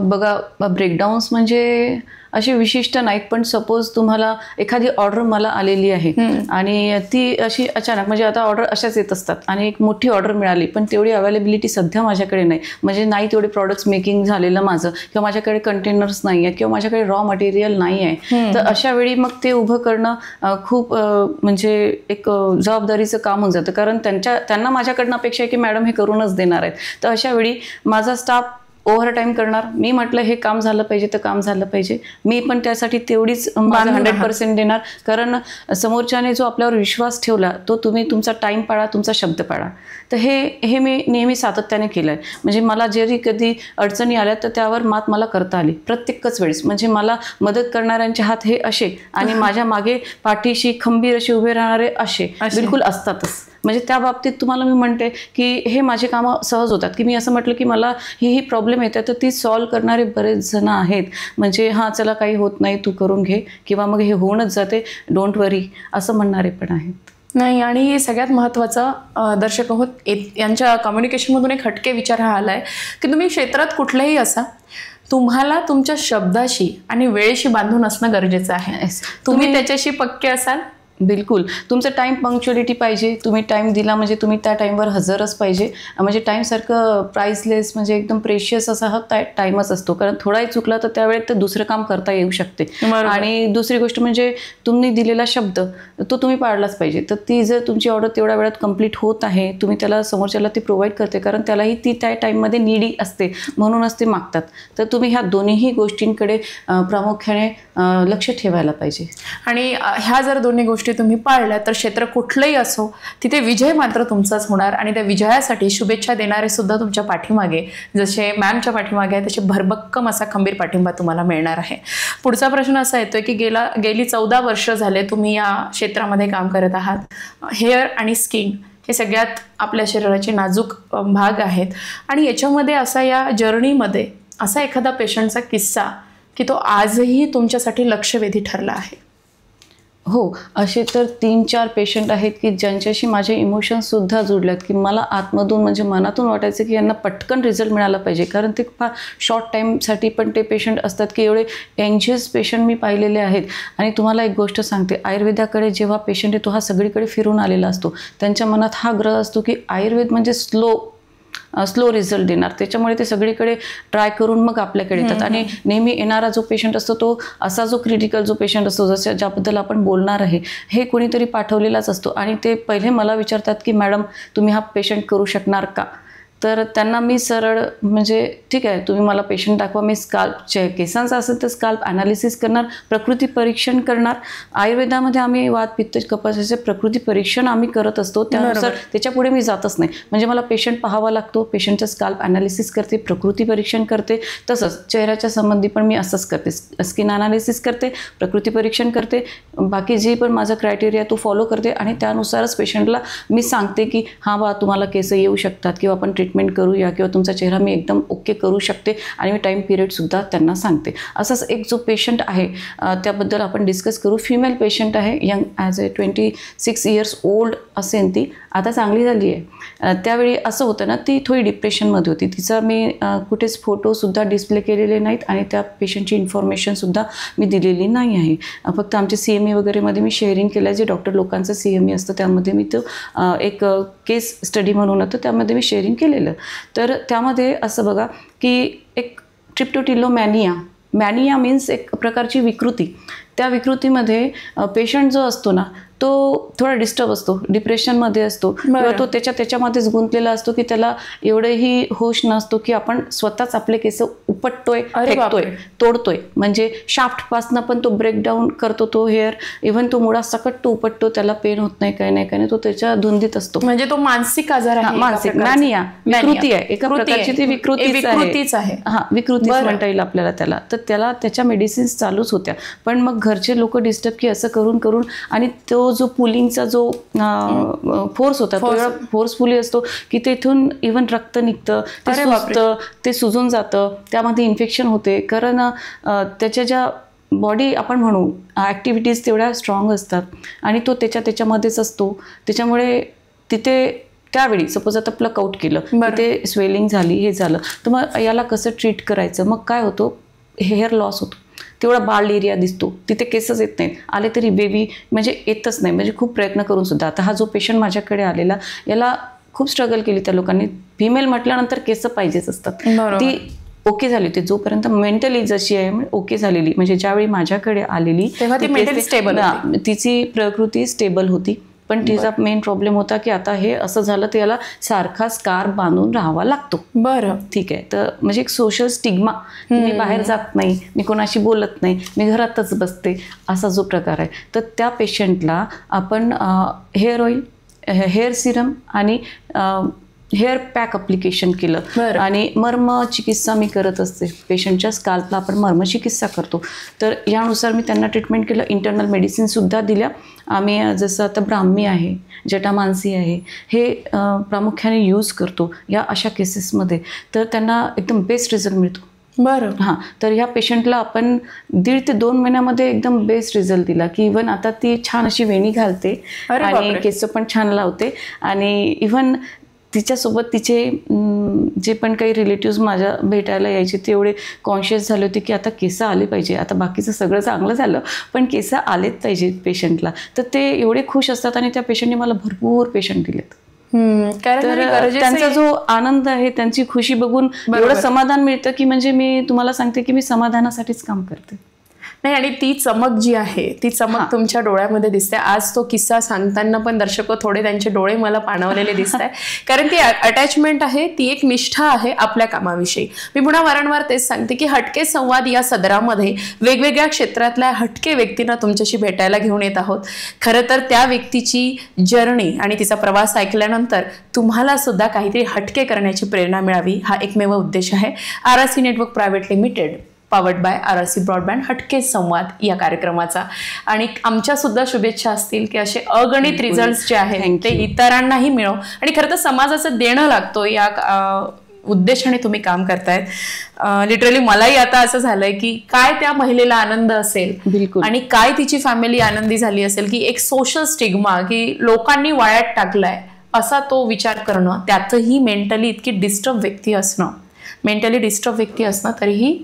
बघा, ब्रेकडाऊन्स म्हणजे अशी विशिष्ट नाहीत, पण सपोज तुम्हाला एखादी ऑर्डर मला आलेली आहे आणि ती अशी अचानक, म्हणजे आता ऑर्डर अशाच येत असतात आणि एक मोठी ऑर्डर मिळाली पण तेवढी अवेलेबिलिटी सध्या माझ्याकडे नाही, म्हणजे नाही तेवढे प्रॉडक्ट्स मेकिंग झालेलं माझं, किंवा माझ्याकडे कंटेनर्स नाही आहे, किंवा माझ्याकडे रॉ मटेरियल नाही आहे. तर अशा वेळी मग ते उभं करणं खूप म्हणजे एक जबाबदारीचं काम होऊन जातं, कारण त्यांना माझ्याकडनं अपेक्षा आहे की मॅडम हे करूनच देणार आहेत. तर अशा वेळी माझा स्टाफ ओव्हरटाईम करणार. मी म्हटलं हे काम झालं पाहिजे तर काम झालं पाहिजे, मी पण त्यासाठी तेवढीच 100% देणार, कारण समोरच्याने जो आपल्यावर विश्वास ठेवला तो तुम्ही तुमचा टाईम पाळा, तुमचा शब्द पाळा. तर हे मी नेहमी सातत्याने केलं आहे. म्हणजे मला जरी कधी अडचणी आल्या तर त्यावर मात मला करता आली प्रत्येकच वेळेस. म्हणजे मला मदत करणाऱ्यांचे हात हे असे आणि माझ्या मागे पाठीशी खंबीर असे उभे राहणारे असे बिलकुल असतातच. म्हणजे त्या बाबतीत तुम्हाला मी म्हणते की हे माझे कामं सहज होतात, की मी असं म्हटलं की मला ही प्रॉब्लेम येते तर ती सॉल्व्ह करणारे बरेच जण आहेत. म्हणजे हां चला काही होत नाही, तू करून घे, किंवा मग हे होऊनच जाते, डोंट वरी, असं म्हणणारे पण आहेत. नाही, आणि सगळ्यात महत्त्वाचं दर्शक हो, यांच्या कम्युनिकेशनमधून एक हटके विचार हा आला आहे की तुम्ही क्षेत्रात कुठलेही असा, तुम्हाला तुमच्या शब्दाशी आणि वेळेशी बांधून असणं गरजेचं आहे. तुम्ही त्याच्याशी पक्के असाल. बिलकुल, तुमचं टाईम पंक्च्युअलिटी पाहिजे. तुम्ही टाईम दिला म्हणजे तुम्ही त्या टाईमवर हजरच पाहिजे. म्हणजे टाईमसारखं प्राइसलेस, म्हणजे एकदम प्रेशियस असा हा टाईमच असतो, कारण थोडाही चुकला तर त्यावेळेत ते दुसरं काम करता येऊ शकते. आणि दुसरी गोष्ट म्हणजे तुम्ही दिलेला शब्द तो तुम्ही पाळलाच पाहिजे. तर ती जर तुमची ऑर्डर तेवढ्या वेळात कंप्लीट होत आहे, तुम्ही त्याला समोरच्याला ती प्रोव्हाइड करते, कारण त्यालाही ती त्या टाईममध्ये नीडी असते म्हणूनच ते मागतात. तर तुम्ही ह्या दोन्हीही गोष्टींकडे प्रामुख्याने लक्ष ठेवायला पाहिजे. आणि ह्या जर दोन्ही गोष्टी तुम्ही पाळल्या तर क्षेत्र कुठलंही असो तिथे विजय मात्र तुमचाच होणार. आणि त्या विजयासाठी शुभेच्छा देणारे सुद्धा तुमच्या पाठीमागे, जसे मॅमच्या पाठीमागे आहे तसे भरभक्कम असा खंबीर पाठिंबा तुम्हाला मिळणार आहे. पुढचा प्रश्न असा येतोय की गेली 14 वर्ष झाले तुम्ही या क्षेत्रामध्ये काम करत आहात. हेअर आणि स्किन हे सगळ्यात आपल्या शरीराचे नाजूक भाग आहेत, आणि याच्यामध्ये असा, या जर्नीमध्ये असा एखादा पेशंटचा किस्सा की तो आजही तुमच्यासाठी लक्षवेधी ठरला आहे? हो, असे तर 3-4 पेशंट आहेत की ज्यांच्याशी माझे इमोशन्ससुद्धा जुडल्यात, की मला आतमधून म्हणजे मनातून वाटायचं की यांना पटकन रिझल्ट मिळाला पाहिजे, कारण ते फार शॉर्ट टाईमसाठी पण ते पेशंट असतात की एवढे एन्शियस पेशंट मी पाहिलेले आहेत. आणि तुम्हाला एक गोष्ट सांगते, आयुर्वेदाकडे जेव्हा पेशंट येतो हा सगळीकडे फिरून आलेला असतो, त्यांच्या मनात हा ग्रह असतो की आयुर्वेद म्हणजे स्लो रिझल्ट देणार, त्याच्यामुळे ते सगळीकडे ट्राय करून मग आपल्याकडे येतात. आणि नेहमी येणारा जो पेशंट असतो तो असा जो क्रिटिकल जो पेशंट असतो, जसं ज्याबद्दल आपण बोलणार आहे, हे कोणीतरी पाठवलेलाच असतो. आणि ते पहिले मला विचारतात की मॅडम तुम्ही हा पेशंट करू शकणार का? तर त्यांना मी सरळ, म्हणजे ठीक आहे तुम्ही मला पेशंट दाखवा, मी केसांचा असेल तर स्काल्प ॲनालिसिस करणार, प्रकृती परीक्षण करणार. आयुर्वेदामध्ये आम्ही वात पित्त कफाचे प्रकृती परीक्षण आम्ही करत असतो, त्यानुसार त्याच्या पुढे मी जातच नाही. म्हणजे मला पेशंट पाहावा लागतो, पेशंटचं स्काल्प ॲनालिसिस करते, प्रकृती परीक्षण करते, तसंच चेहऱ्याच्या संबंधी पण मी असंच करते, स्किन ॲनालिसिस करते, प्रकृती परीक्षण करते, बाकी जे पण माझा क्रायटेरिया तो फॉलो करते. आणि त्यानुसारच पेशंटला मी सांगते की हां बा तुम्हाला केस येऊ शकतात, किंवा आपण ट्रीटमेंट करूया, किंवा तुमचा चेहरा मी एकदम ओके करू शकते, आणि मी टाईम पिरियडसुद्धा त्यांना सांगते. असंच एक जो पेशंट आहे त्याबद्दल आपण डिस्कस करू. फिमेल पेशंट आहे, यंग ॲज 26 इयर्स ओल्ड असेल ती, आता चांगली झाली आहे. त्यावेळी असं होतं ना, ती थोडी डिप्रेशनमध्ये होती. तिचा मी कुठेच फोटोसुद्धा डिस्प्ले केलेले नाहीत, आणि त्या पेशंटची इन्फॉर्मेशनसुद्धा मी दिलेली नाही आहे. फक्त आमचे CME वगैरेमध्ये मी शेअरिंग केलं आहे, जे डॉक्टर लोकांचं CME असतं त्यामध्ये मी तो एक केस स्टडी म्हणून होतं त्यामध्ये मी शेअरिंग केलेलं. तर त्यामध्ये असं बघा की एक ट्रिप्टोटिलोमॅनिया मीन्स एक प्रकारची विकृती, त्या विकृतीमध्ये पेशंट जो असतो ना तो थोडा डिस्टर्ब असतो, डिप्रेशनमध्ये असतो किंवा तो त्याच्यामध्येच गुंतलेला असतो की त्याला एवढंही होश नसतो की आपण स्वतःच आपले केस उपटतोय, फेकतोय, तोडतोय. म्हणजे शाफ्टपासनं पण तो ब्रेकडाऊन करतो तो हेअर, इव्हन तो मुळासकट तो उपटतो, त्याला पेन होत नाही, काही नाही, तो त्याच्या धुंदीत असतो. म्हणजे तो मानसिक आजार आहे, मानसिक मॅनिया, विकृती आहे, एका प्रकारची ती विकृतीच आहे. हा, विकृतीच म्हणता येईल आपल्याला त्याला. तर त्याला त्याच्या मेडिसिन्स चालूच होत्या. पण मग घरचे लोक डिस्टर्ब की असं करून करून, आणि तो जो पुलिंगचा जो फोर्स होता तो एवढा फोर्सफुली असतो की तेथून इव्हन रक्त निघतं, ते सुजतं, ते सुजून जातं, त्यामध्ये इन्फेक्शन होते. कारण त्याच्या ज्या बॉडी आपण म्हणू ॲक्टिव्हिटीज तेवढ्या स्ट्रॉंग असतात आणि तो त्याच्यामध्येच असतो. त्याच्यामुळे तिथे त्यावेळी सपोज आता प्लक आउट केलं, ते स्वेलिंग झाली, हे झालं, तर मग याला कसं ट्रीट करायचं? मग काय होतं, हेअर लॉस होतो, तेवढा बाल्ड एरिया दिसतो, तिथे केसच येत नाहीत, आले तरी बेबी म्हणजे येतच नाही. म्हणजे खूप प्रयत्न करून सुद्धा. आता हा जो पेशंट माझ्याकडे आलेला, याला खूप स्ट्रगल केली त्या लोकांनी. फिमेल म्हटल्यानंतर केस पाहिजेच असतात. ती ओके झाली होती जोपर्यंत मेंटली जशी आहे ओके झालेली, म्हणजे ज्यावेळी माझ्याकडे आलेली तिची प्रकृती स्टेबल होती. पण तिचा मेन प्रॉब्लेम होता की आता हे असं झालं तर याला सारखा स्कार बांधून राहावा लागतो. बरं, ठीक आहे. तर म्हणजे एक सोशल स्टिग्मा, मी बाहेर जात नाही, मी कोणाशी बोलत नाही, मी घरातच बसते, असा जो प्रकार आहे. तर त्या पेशंटला आपण हेअर ऑइल, हेअर सिरम आणि हेअर पॅक अप्लिकेशन केलं आणि मर्म चिकित्सा मी करत असते. पेशंटच्या स्काल्पला आपण मर्म चिकित्सा करतो. तर यानुसार मी त्यांना ट्रीटमेंट केलं. इंटरनल मेडिसिनसुद्धा दिल्या आम्ही. जसं आता ब्राह्मी आहे, जटामांसी आहे, हे प्रामुख्याने यूज करतो या अशा केसेसमध्ये. तर त्यांना एकदम बेस्ट रिझल्ट मिळतो. बरं, हां. तर ह्या पेशंटला आपण 1.5 ते 2 महिन्यामध्ये एकदम बेस्ट रिझल्ट दिला की इव्हन आता ती छान अशी वेणी घालते आणि केस पण छान लावते. आणि इव्हन तिच्यासोबत तिचे जे पण काही रिलेटिव्स माझ्या भेटायला यायचे ते एवढे कॉन्शियस झाले होते की आता केस आले पाहिजे. आता बाकीचं सगळं चांगलं झालं पण केस आलेच पाहिजे पेशंटला. तर ते एवढे खुश असतात आणि त्या पेशंटने मला भरपूर पेशंट दिलेत. तर त्यांचा जो आनंद आहे, त्यांची खुशी बघून एवढं समाधान मिळतं की म्हणजे मी तुम्हाला सांगते की मी समाधानासाठीच काम करते. नाही, आणि ती चमक जी आहे ती चमक तुमच्या डोळ्यामध्ये दिसते. आज तो किस्सा सांगताना पण दर्शक थोडे त्यांचे डोळे मला पाणावलेले दिसत आहे. कारण ती अटॅचमेंट आहे, ती एक निष्ठा आहे आपल्या कामाविषयी. मी पुन्हा वारंवार तेच सांगते की हटके संवाद या सदरामध्ये वेगवेगळ्या क्षेत्रातल्या हटके व्यक्तींना तुमच्याशी भेटायला घेऊन येत आहोत. खरं तर त्या व्यक्तीची जर्नी आणि तिचा प्रवास ऐकल्यानंतर तुम्हाला सुद्धा काहीतरी हटके करण्याची प्रेरणा मिळावी, हा एकमेव उद्देश आहे RRC network private limited powered by RRC broadband हटके संवाद या कार्यक्रमाचा. आणि आमच्या सुद्धा शुभेच्छा असतील की असे अगणित रिझल्ट्स जे आहेत ते इतरांनाही मिळो. आणि खरं तर समाजाचं देणं लागतो या उद्देशाने तुम्ही काम करतायत. लिटरली मलाही आता असं झालंय की काय त्या महिलेला आनंद असेल, बिलकुल, आणि काय तिची फॅमिली आनंदी झाली असेल की एक सोशल स्टिग्मा की लोकांनी वायात टाकलाय असा तो विचार करणं, त्यातही मेंटली इतकी डिस्टर्ब व्यक्ती असणं तरीही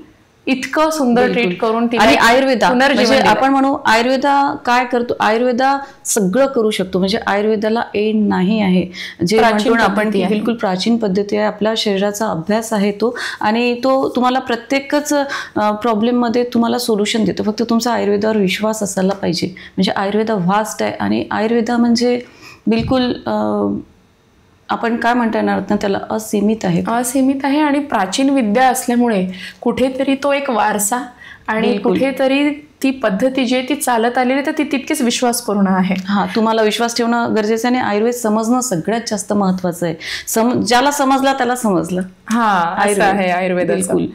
इतकं सुंदर ट्रीट करून. आणि आयुर्वेदा म्हणजे आपण म्हणू आयुर्वेदा काय करतो, आयुर्वेदा सगळं करू शकतो. म्हणजे आयुर्वेदाला एंड नाही आहे. जे म्हणतो आपण बिलकुल प्राचीन पद्धती आहे, आपल्या शरीराचा अभ्यास आहे तो, आणि तो तुम्हाला प्रत्येकच प्रॉब्लेममध्ये तुम्हाला सोल्युशन देतो. फक्त तुमचा आयुर्वेदावर विश्वास असायला पाहिजे. म्हणजे आयुर्वेदा व्हास्ट आहे आणि आयुर्वेदा म्हणजे बिलकुल आपण काय म्हणता येणार ना त्याला, असीमित आहे आणि प्राचीन विद्या असल्यामुळे कुठेतरी तो एक वारसा आणि कुठेतरी ती पद्धती जी आहे ती चालत आलेली, तर ती तितकीच विश्वासपूर्ण आहे. तुम्हाला विश्वास ठेवणं गरजेचं आहे आणि आयुर्वेद समजणं सगळ्यात जास्त महत्वाचं आहे. ज्याला समजला त्याला समजलं. असं आहे आयुर्वेद. बिलकुल.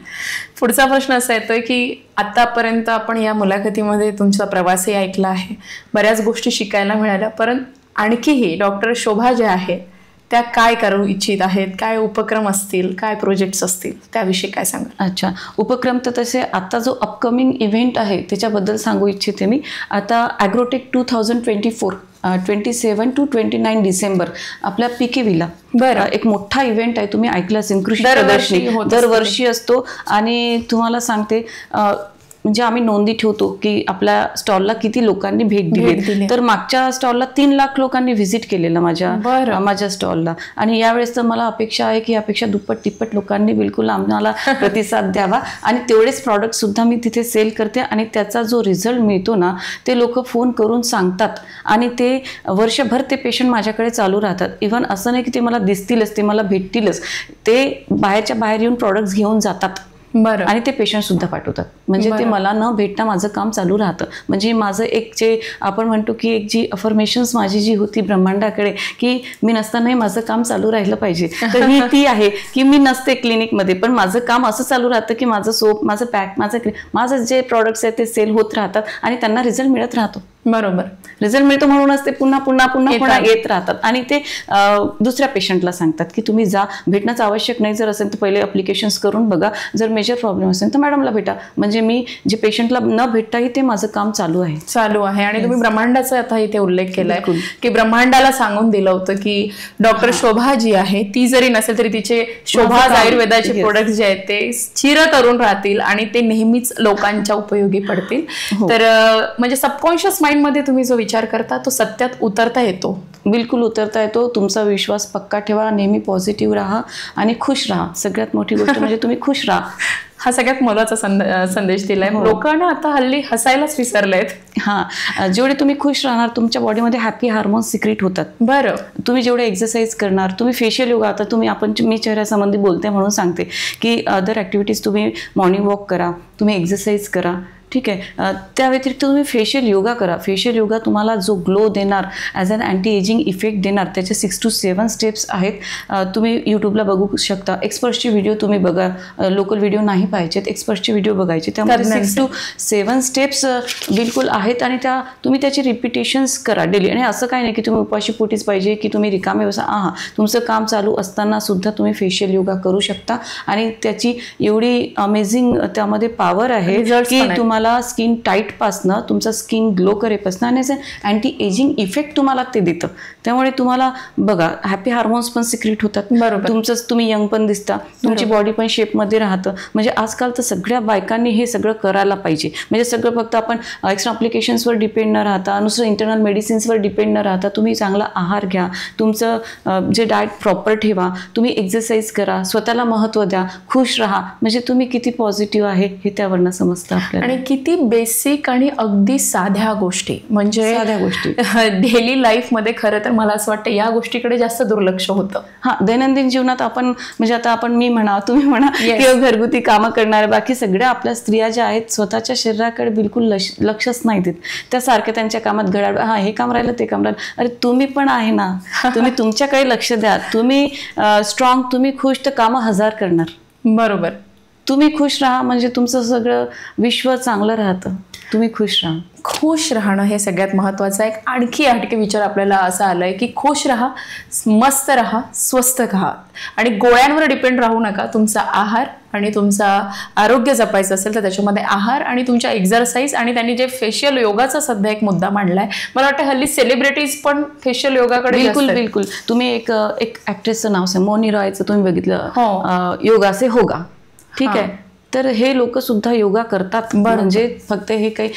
पुढचा प्रश्न असा येतोय की आतापर्यंत आपण या मुलाखतीमध्ये तुमचा प्रवासही ऐकला आहे, बऱ्याच गोष्टी शिकायला मिळाल्या, परंतु आणखीही डॉक्टर शोभा ज्या आहेत त्या काय करू इच्छित आहेत, काय उपक्रम असतील, काय प्रोजेक्ट्स असतील, त्याविषयी काय सांगा? अच्छा, उपक्रम तर तसे आता जो अपकमिंग इव्हेंट आहे त्याच्याबद्दल सांगू इच्छिते मी. आता ॲग्रोटेक 2024 27 to 29 डिसेंबर आपल्या PKVला एक मोठा इव्हेंट आहे. तुम्ही ऐकलं असेल, कृषी प्रदर्शनी दरवर्षी असतो. आणि तुम्हाला सांगते म्हणजे आम्ही नोंदी ठेवतो की आपल्या स्टॉलला किती लोकांनी भेट दिली. तर मागच्या स्टॉलला 3 लाख लोकांनी व्हिजिट केलेलं माझ्या स्टॉलला. आणि यावेळेस तर मला अपेक्षा आहे की यापेक्षा दुप्पट तिप्पट लोकांनी बिलकुल आम्हाला प्रतिसाद द्यावा. आणि तेवढेच प्रॉडक्ट सुद्धा मी तिथे सेल करते आणि त्याचा जो रिझल्ट मिळतो ना ते लोक फोन करून सांगतात आणि ते वर्षभर ते पेशंट माझ्याकडे चालू राहतात. इव्हन असं नाही की ते मला दिसतीलच, ते मला भेटतीलच, ते बाहेरच्या बाहेर येऊन प्रॉडक्ट्स घेऊन जातात. बरं. आणि ते पेशंट सुद्धा पाठवतात. म्हणजे ते मला न भेटता माझं काम चालू राहतं. म्हणजे माझं एक जे आपण म्हणतो की एक जी अफर्मेशन्स माझी जी होती ब्रह्मांडाकडे की मी नसतानाही माझं काम चालू राहिलं पाहिजे, तर ही ती आहे की मी नसते क्लिनिकमध्ये पण माझं काम असं चालू राहतं की माझं सोप, माझं पॅक, माझं जे प्रॉडक्ट्स आहेत ते सेल होत राहतात आणि त्यांना रिझल्ट मिळत राहतो. बरोबर. रिझल्ट मिळतो म्हणूनच ते पुन्हा पुन्हा पुन्हा पुन्हा येत राहतात. आणि ते दुसऱ्या पेशंटला सांगतात की तुम्ही जा, भेटणंच आवश्यक नाही जर असेल तर पहिले अप्लिकेशन्स करून बघा, जर मेजर प्रॉब्लेम असेल तर मॅडमला भेटा. म्हणजे मी जे पेशंटला न भेटताही ते माझं काम चालू आहे. आणि तुम्ही ब्रह्मांडाचा आता इथे उल्लेख केलाय की ब्रह्मांडाला सांगून दिलं होतं की डॉक्टर शोभा जी आहे ती जरी नसेल तरी तिचे शोभा आयुर्वेदाचे प्रोडक्ट जे आहेत ते चिरतरुण राहतील आणि ते नेहमीच लोकांच्या उपयोगी पडतील. तर म्हणजे सबकॉन्शियस मध्ये तुम्ही जो विचार करता तो सत्यात उतरता येतो. बिलकुल उतरता येतो. तुमचा विश्वास पक्का ठेवा, नेहमी पॉझिटिव्ह राहा आणि खुश राहा. सगळ्यात मोठी गोष्ट म्हणजे तुम्ही खुश राहा. हा सगळ्यात मोलाचा संदेश दिलाय. लोकांना आता हल्ली हसायलाच विसरलेत. जेवढे तुम्ही खुश राहणार तुमच्या बॉडीमध्ये हॅपी हार्मोन्स सिक्रेट होतात. बरं. तुम्ही जेवढे एक्सरसाइज करणार, तुम्ही फेशियल योगा, आता मी चेहऱ्यासंबंधी बोलते म्हणून सांगते की अदर ऍक्टिव्हिटीज तुम्ही मॉर्निंग वॉक करा, तुम्ही एक्सरसाइज करा, ठीक आहे. त्या व्यतिरिक्त तुम्ही फेशियल योगा करा. फेशियल योगा तुम्हाला जो ग्लो देणार, as an anti ageing effect देणार, त्याचे 6 to 7 स्टेप्स आहेत. तुम्ही यूट्यूबला बघू शकता. एक्सपर्ट्सची व्हिडिओ तुम्ही बघा, लोकल व्हिडिओ नाही पाहिजेत, एक्सपर्ट्सची व्हिडिओ बघायचे. त्यामध्ये 6 to 7 स्टेप्स बिलकुल आहेत आणि तुम्ही त्याची रिपिटेशन्स करा डेली. आणि असं काही नाही की तुम्ही उपाशी पोटीच पाहिजे की तुम्ही रिकामे तुमचं काम चालू असताना सुद्धा तुम्ही फेशियल योगा करू शकता. आणि त्याची एवढी अमेझिंग त्यामध्ये पॉवर आहे की तुम्हाला स्किन टाईट पासनं तुमचा स्किन ग्लो करेपासनं आणि अँटी एजिंग इफेक्ट तुम्हाला ते देतं. त्यामुळे तुम्हाला बघा हॅपी हार्मोन्स पण सिक्रेट होतात. तुम्ही यंग पण दिसता, तुमची बॉडी पण शेपमध्ये राहतं. म्हणजे आजकाल तर सगळ्या बायकांनी हे सगळं करायला पाहिजे. म्हणजे सगळं फक्त आपण एक्स्ट्रा अप्लिकेशन्सवर डिपेंड न राहता, नुसतं इंटरनल मेडिसिन्सवर डिपेंड न राहता तुम्ही चांगला आहार घ्या, तुमचं जे डाएट प्रॉपर ठेवा, तुम्ही एक्सरसाइज करा, स्वतःला महत्त्व द्या, खुश राहा. म्हणजे तुम्ही किती पॉझिटिव्ह आहे हे त्यावरनं समजतं आपल्याला. आणि किती बेसिक आणि अगदी साध्या गोष्टी, म्हणजे साध्या गोष्टी डेली लाईफमध्ये खरं तर मला असं वाटतं या गोष्टीकडे जास्त दुर्लक्ष होतं. दैनंदिन जीवनात आपण म्हणजे आता आपण मी म्हणा, तुम्ही म्हणा किंवा घरगुती कामं करणाऱ्या बाकी सगळ्या आपल्या स्त्रिया ज्या आहेत स्वतःच्या शरीराकडे बिलकुल लक्षच नाही देत. त्या सारख्या त्यांच्या कामात घड्याळ, हे काम राहिलं ते काम राहिलं. अरे तुम्ही पण आहे ना, तुम्ही तुमच्याकडे लक्ष द्या. तुम्ही स्ट्रॉंग, तुम्ही खुश तर कामं 1000 करणार. बरोबर. तुम्ही खुश राहा म्हणजे तुमचं सगळं विश्व चांगलं राहतं. तुम्ही खुश राहा. खुश राहणं हे सगळ्यात महत्त्वाचं आहे. आणखी विचार आपल्याला असा आलाय की खुश राहा, मस्त राहा, स्वस्थ राहा आणि गोळ्यांवर डिपेंड राहू नका. तुमचा आहार आणि तुमचा आरोग्य जपायचं असेल तर त्याच्यामध्ये आहार आणि तुमच्या एक्झरसाइज आणि त्यांनी जे फेशियल योगाचा सध्या एक मुद्दा मांडलाय, मला वाटतं हल्ली सेलिब्रिटीज पण फेशियल योगाकडे बिलकुल. तुम्ही एक ऍक्ट्रेसचं नाव सांग, मोनी रॉयचं तुम्ही बघितलं, योगा से होगा, ठीक आहे. तर हे लोक सुद्धा योगा करतात. म्हणजे फक्त हे काही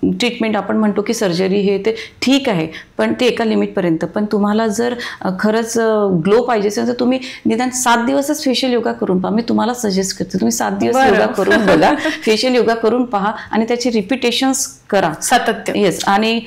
ट्रीटमेंट आपण म्हणतो की सर्जरी हे ते ठीक आहे, पण ते एका लिमिटपर्यंत. पण तुम्हाला जर खरंच ग्लो पाहिजे असेल तर तुम्ही निदान 7 दिवसच फेशियल योगा करून पहा. मी तुम्हाला सजेस्ट करते तुम्ही 7 दिवस योगा करून बघा, फेशियल योगा करून पहा आणि त्याची रिपिटेशन्स करा सातत्य. येस. आणि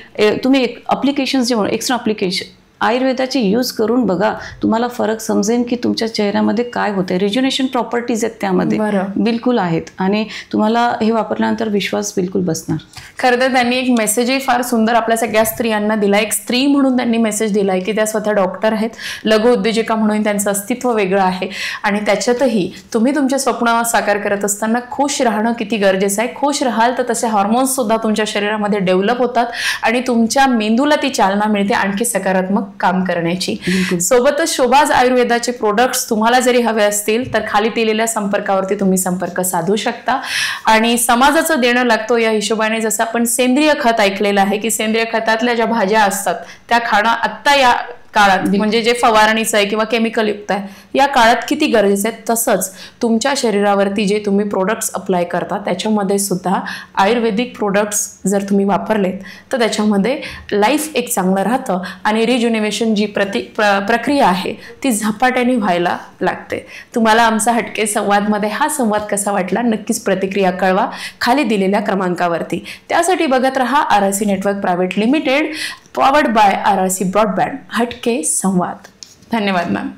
तुम्ही अप्लिकेशन्स जे म्हणून एक्स्ट्रा अप्लिकेशन आयुर्वेदाचे यूज करून बघा, तुम्हाला फरक समजेल की तुमच्या चेहऱ्यामध्ये काय होतंय. रिज्युनेशन प्रॉपर्टीज आहेत त्यामध्ये बिलकुल आहेत आणि तुम्हाला हे वापरल्यानंतर विश्वास बिलकुल बसणार. खरं तर त्यांनी एक मेसेजही फार सुंदर आपल्या सगळ्या स्त्रियांना दिला. एक स्त्री म्हणून त्यांनी मेसेज दिलाय की त्या स्वतः डॉक्टर आहेत, लघु उद्योजिका म्हणून त्यांचं अस्तित्व वेगळं आहे आणि त्याच्यातही तुम्ही तुमचे स्वप्न साकार करत असताना खुश राहणं किती गरजेचं आहे. खुश राहाल तर तसे हॉर्मोन्स सुद्धा तुमच्या शरीरामध्ये डेव्हलप होतात आणि तुमच्या मेंदूला ती चालना मिळते आणखी सकारात्मक काम करण्याची. सोबतच शोभाज आयुर्वेदाचे प्रोडक्ट्स तुम्हाला जरी हवे असतील तर खाली दिलेल्या संपर्कावरती तुम्ही संपर्क साधू शकता. आणि समाजाचं देणं लागतो या हिशोबाने, जसं आपण सेंद्रिय खत ऐकलेलं आहे की सेंद्रिय खतातल्या ज्या भाज्या असतात त्या खाणं आत्ता या काळात, म्हणजे जे फवारणीचं आहे किंवा केमिकल युक्त आहे या काळात किती गरजेचं आहे, तसंच तुमच्या शरीरावरती जे तुम्ही प्रोडक्ट्स अप्लाय करता त्याच्यामध्ये सुद्धा आयुर्वेदिक प्रोडक्ट्स जर तुम्ही वापरलेत तर त्याच्यामध्ये लाईफ एक चांगलं राहतं आणि रिज्युनेशन जी प्रक्रिया आहे ती झपाट्याने व्हायला लागते. तुम्हाला आमचा हटके संवादमध्ये हा संवाद कसा वाटला नक्कीच प्रतिक्रिया कळवा खाली दिलेल्या क्रमांकावरती. त्यासाठी बघत रहा RRC network private limited, powered by RRC broadband, हटके संवाद. धन्यवाद मॅम.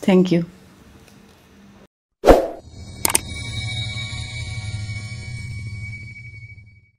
थँक्यू.